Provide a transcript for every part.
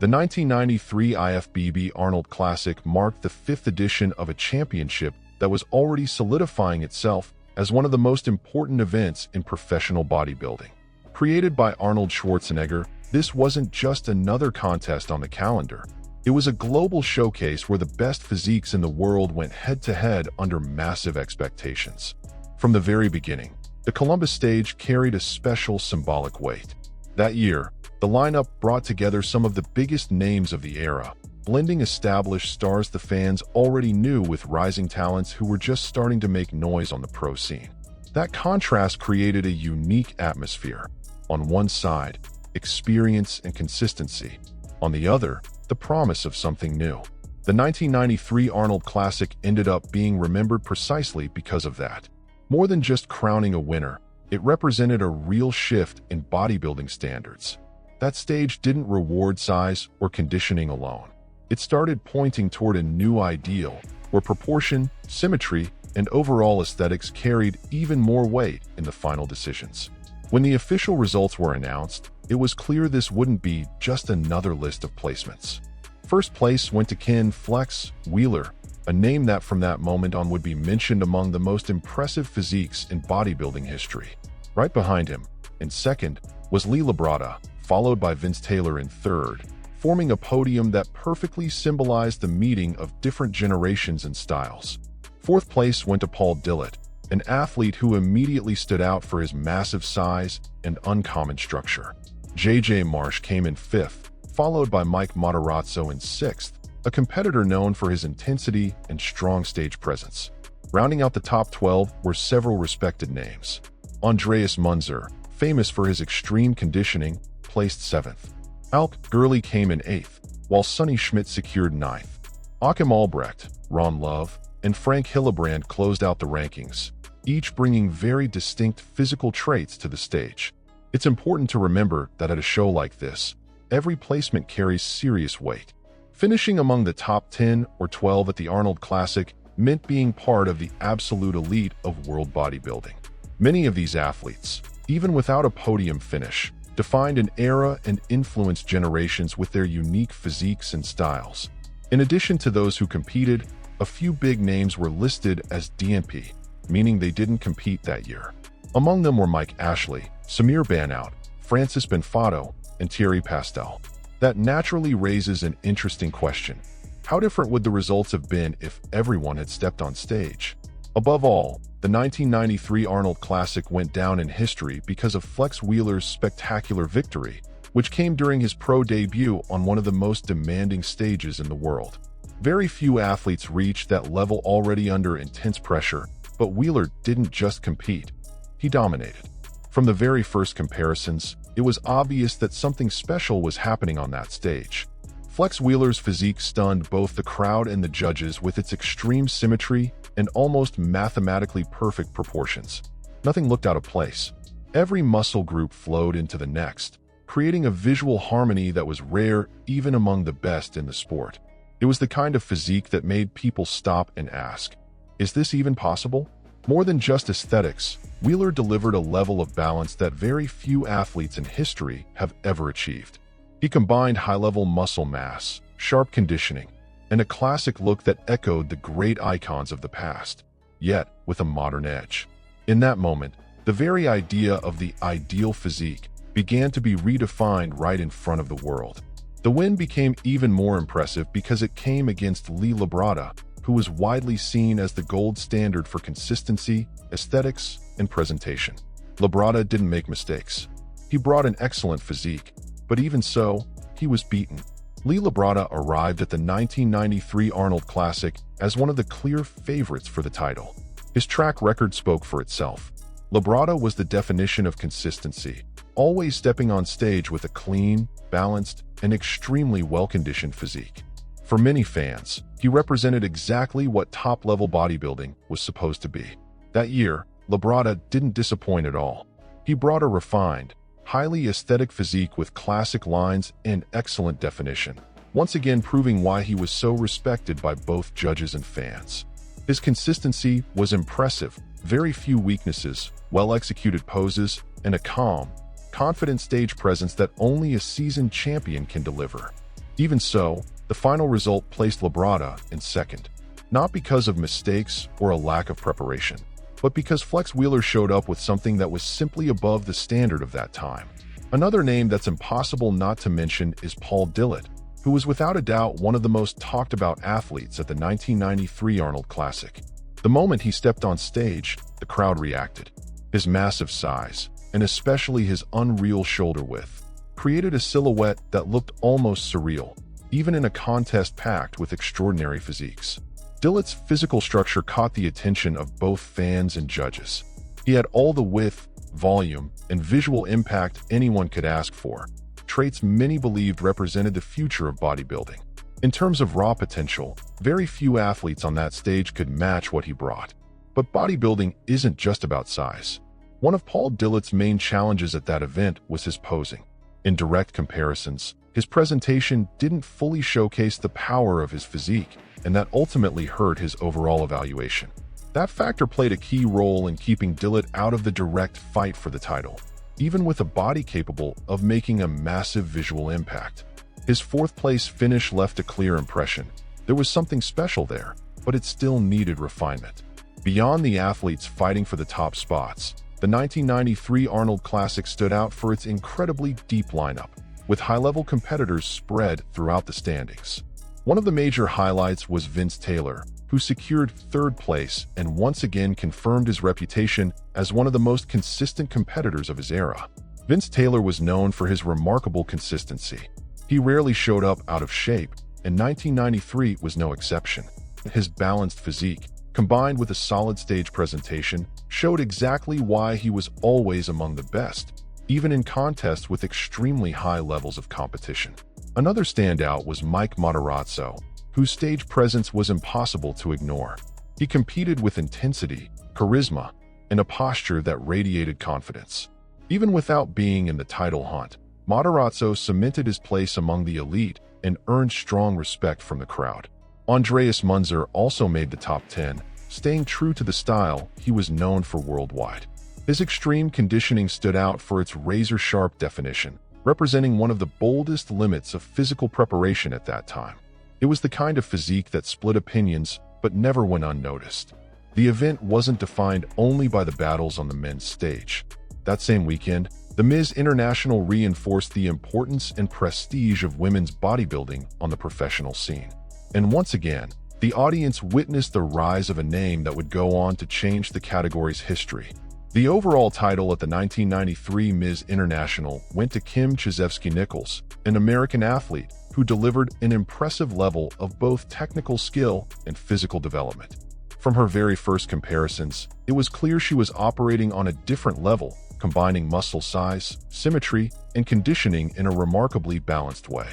The 1993 IFBB Arnold Classic marked the fifth edition of a championship that was already solidifying itself as one of the most important events in professional bodybuilding. Created by Arnold Schwarzenegger, this wasn't just another contest on the calendar. It was a global showcase where the best physiques in the world went head-to-head under massive expectations. From the very beginning, the Columbus stage carried a special symbolic weight. That year, the lineup brought together some of the biggest names of the era, blending established stars the fans already knew with rising talents who were just starting to make noise on the pro scene. That contrast created a unique atmosphere. On one side, experience and consistency. On the other, the promise of something new. The 1993 Arnold Classic ended up being remembered precisely because of that. More than just crowning a winner, it represented a real shift in bodybuilding standards. That stage didn't reward size or conditioning alone. It started pointing toward a new ideal, where proportion, symmetry, and overall aesthetics carried even more weight in the final decisions. When the official results were announced, it was clear this wouldn't be just another list of placements. First place went to Ken "Flex" Wheeler, a name that from that moment on would be mentioned among the most impressive physiques in bodybuilding history. Right behind him, in second, was Lee Labrada, followed by Vince Taylor in third, forming a podium that perfectly symbolized the meeting of different generations and styles. Fourth place went to Paul Dillet, an athlete who immediately stood out for his massive size and uncommon structure. J.J. Marsh came in fifth, followed by Mike Matarazzo in sixth, a competitor known for his intensity and strong stage presence. Rounding out the top 12 were several respected names. Andreas Munzer, famous for his extreme conditioning, placed seventh. Alk Gurley came in eighth, while Sonny Schmidt secured ninth. Achim Albrecht, Ron Love, and Frank Hillebrand closed out the rankings, each bringing very distinct physical traits to the stage. It's important to remember that at a show like this, every placement carries serious weight. Finishing among the top 10 or 12 at the Arnold Classic meant being part of the absolute elite of world bodybuilding. Many of these athletes, even without a podium finish, defined an era and influenced generations with their unique physiques and styles. In addition to those who competed, a few big names were listed as DNP, meaning they didn't compete that year. Among them were Mike Ashley, Samir Banout, Francis Benfato, and Thierry Pastel. That naturally raises an interesting question. How different would the results have been if everyone had stepped on stage? Above all, the 1993 Arnold Classic went down in history because of Flex Wheeler's spectacular victory, which came during his pro debut on one of the most demanding stages in the world. Very few athletes reached that level already under intense pressure, but Wheeler didn't just compete, he dominated. From the very first comparisons, it was obvious that something special was happening on that stage. Flex Wheeler's physique stunned both the crowd and the judges with its extreme symmetry and almost mathematically perfect proportions. Nothing looked out of place. Every muscle group flowed into the next, creating a visual harmony that was rare even among the best in the sport. It was the kind of physique that made people stop and ask, is this even possible? More than just aesthetics, Wheeler delivered a level of balance that very few athletes in history have ever achieved. He combined high-level muscle mass, sharp conditioning, and a classic look that echoed the great icons of the past, yet with a modern edge. In that moment, the very idea of the ideal physique began to be redefined right in front of the world. The win became even more impressive because it came against Lee Labrada, who was widely seen as the gold standard for consistency, aesthetics, and presentation. Labrada didn't make mistakes. He brought an excellent physique, but even so, he was beaten. Lee Labrada arrived at the 1993 Arnold Classic as one of the clear favorites for the title. His track record spoke for itself. Labrada was the definition of consistency, always stepping on stage with a clean, balanced, and extremely well-conditioned physique. For many fans, he represented exactly what top-level bodybuilding was supposed to be. That year, Labrada didn't disappoint at all. He brought a refined, highly aesthetic physique with classic lines and excellent definition, once again proving why he was so respected by both judges and fans. His consistency was impressive, very few weaknesses, well-executed poses, and a calm, confident stage presence that only a seasoned champion can deliver. Even so, the final result placed Labrada in second, not because of mistakes or a lack of preparation, but because Flex Wheeler showed up with something that was simply above the standard of that time. Another name that's impossible not to mention is Paul Dillet, who was without a doubt one of the most talked about athletes at the 1993 Arnold Classic. The moment he stepped on stage, the crowd reacted. His massive size, and especially his unreal shoulder width, created a silhouette that looked almost surreal, even in a contest packed with extraordinary physiques. Dillet's physical structure caught the attention of both fans and judges. He had all the width, volume, and visual impact anyone could ask for, traits many believed represented the future of bodybuilding. In terms of raw potential, very few athletes on that stage could match what he brought. But bodybuilding isn't just about size. One of Paul Dillet's main challenges at that event was his posing. In direct comparisons, his presentation didn't fully showcase the power of his physique, and that ultimately hurt his overall evaluation. That factor played a key role in keeping Dillet out of the direct fight for the title, even with a body capable of making a massive visual impact. His fourth-place finish left a clear impression. There was something special there, but it still needed refinement. Beyond the athletes fighting for the top spots, the 1993 Arnold Classic stood out for its incredibly deep lineup, with high-level competitors spread throughout the standings. One of the major highlights was Vince Taylor, who secured third place and once again confirmed his reputation as one of the most consistent competitors of his era. Vince Taylor was known for his remarkable consistency. He rarely showed up out of shape, and 1993 was no exception. His balanced physique, combined with a solid stage presentation, showed exactly why he was always among the best, even in contests with extremely high levels of competition. Another standout was Mike Matarazzo, whose stage presence was impossible to ignore. He competed with intensity, charisma, and a posture that radiated confidence. Even without being in the title hunt, Matarazzo cemented his place among the elite and earned strong respect from the crowd. Andreas Munzer also made the top 10, staying true to the style he was known for worldwide. His extreme conditioning stood out for its razor-sharp definition, representing one of the boldest limits of physical preparation at that time. It was the kind of physique that split opinions but never went unnoticed. The event wasn't defined only by the battles on the men's stage. That same weekend, the Ms. International reinforced the importance and prestige of women's bodybuilding on the professional scene. And once again, the audience witnessed the rise of a name that would go on to change the category's history. The overall title at the 1993 Ms. International went to Kim Chizevsky-Nichols, an American athlete who delivered an impressive level of both technical skill and physical development. From her very first comparisons, it was clear she was operating on a different level, combining muscle size, symmetry, and conditioning in a remarkably balanced way.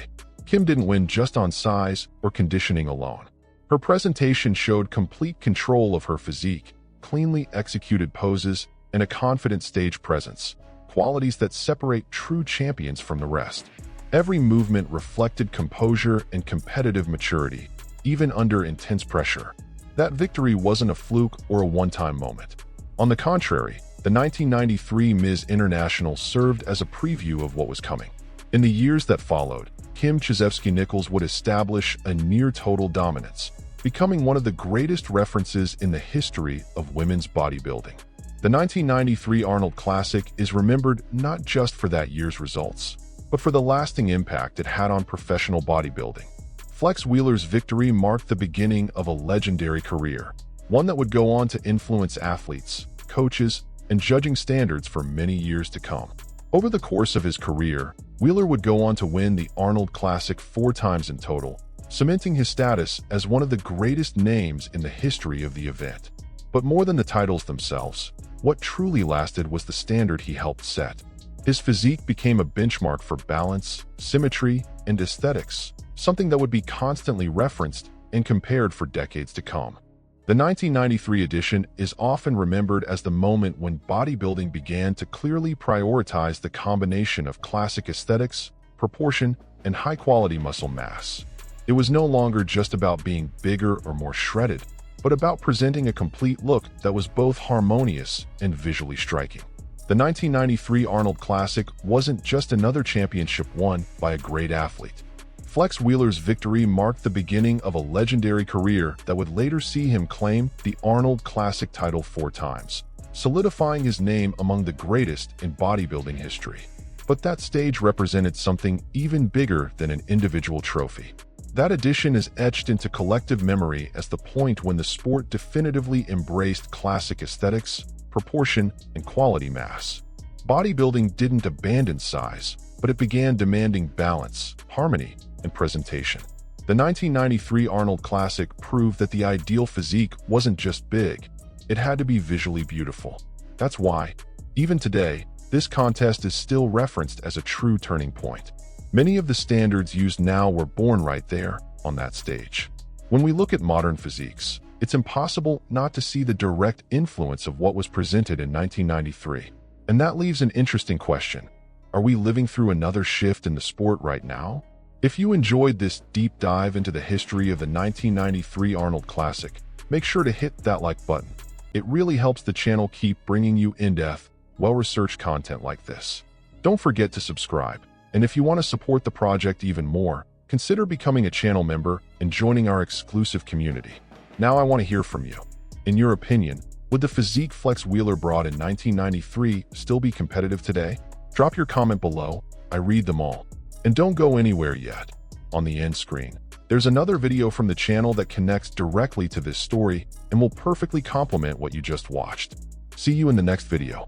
Kim didn't win just on size or conditioning alone. Her presentation showed complete control of her physique, cleanly executed poses, and a confident stage presence, qualities that separate true champions from the rest. Every movement reflected composure and competitive maturity, even under intense pressure. That victory wasn't a fluke or a one-time moment. On the contrary, the 1993 Ms. International served as a preview of what was coming. In the years that followed, Kim Chizevsky-Nichols would establish a near-total dominance, becoming one of the greatest references in the history of women's bodybuilding. The 1993 Arnold Classic is remembered not just for that year's results, but for the lasting impact it had on professional bodybuilding. Flex Wheeler's victory marked the beginning of a legendary career, one that would go on to influence athletes, coaches, and judging standards for many years to come. Over the course of his career, Wheeler would go on to win the Arnold Classic 4 times in total, cementing his status as one of the greatest names in the history of the event. But more than the titles themselves, what truly lasted was the standard he helped set. His physique became a benchmark for balance, symmetry, and aesthetics, something that would be constantly referenced and compared for decades to come. The 1993 edition is often remembered as the moment when bodybuilding began to clearly prioritize the combination of classic aesthetics, proportion, and high-quality muscle mass. It was no longer just about being bigger or more shredded, but about presenting a complete look that was both harmonious and visually striking. The 1993 Arnold Classic wasn't just another championship won by a great athlete. Flex Wheeler's victory marked the beginning of a legendary career that would later see him claim the Arnold Classic title 4 times, solidifying his name among the greatest in bodybuilding history. But that stage represented something even bigger than an individual trophy. That edition is etched into collective memory as the point when the sport definitively embraced classic aesthetics, proportion, and quality mass. Bodybuilding didn't abandon size, but it began demanding balance, harmony, and presentation. The 1993 Arnold Classic proved that the ideal physique wasn't just big, it had to be visually beautiful. That's why, even today, this contest is still referenced as a true turning point. Many of the standards used now were born right there, on that stage. When we look at modern physiques, it's impossible not to see the direct influence of what was presented in 1993. And that leaves an interesting question. Are we living through another shift in the sport right now? If you enjoyed this deep dive into the history of the 1993 Arnold Classic, make sure to hit that like button. It really helps the channel keep bringing you in-depth, well-researched content like this. Don't forget to subscribe, and if you want to support the project even more, consider becoming a channel member and joining our exclusive community. Now I want to hear from you. In your opinion, would the physique Flex Wheeler brought in 1993 still be competitive today? Drop your comment below, I read them all. And don't go anywhere yet. On the end screen, there's another video from the channel that connects directly to this story and will perfectly complement what you just watched. See you in the next video.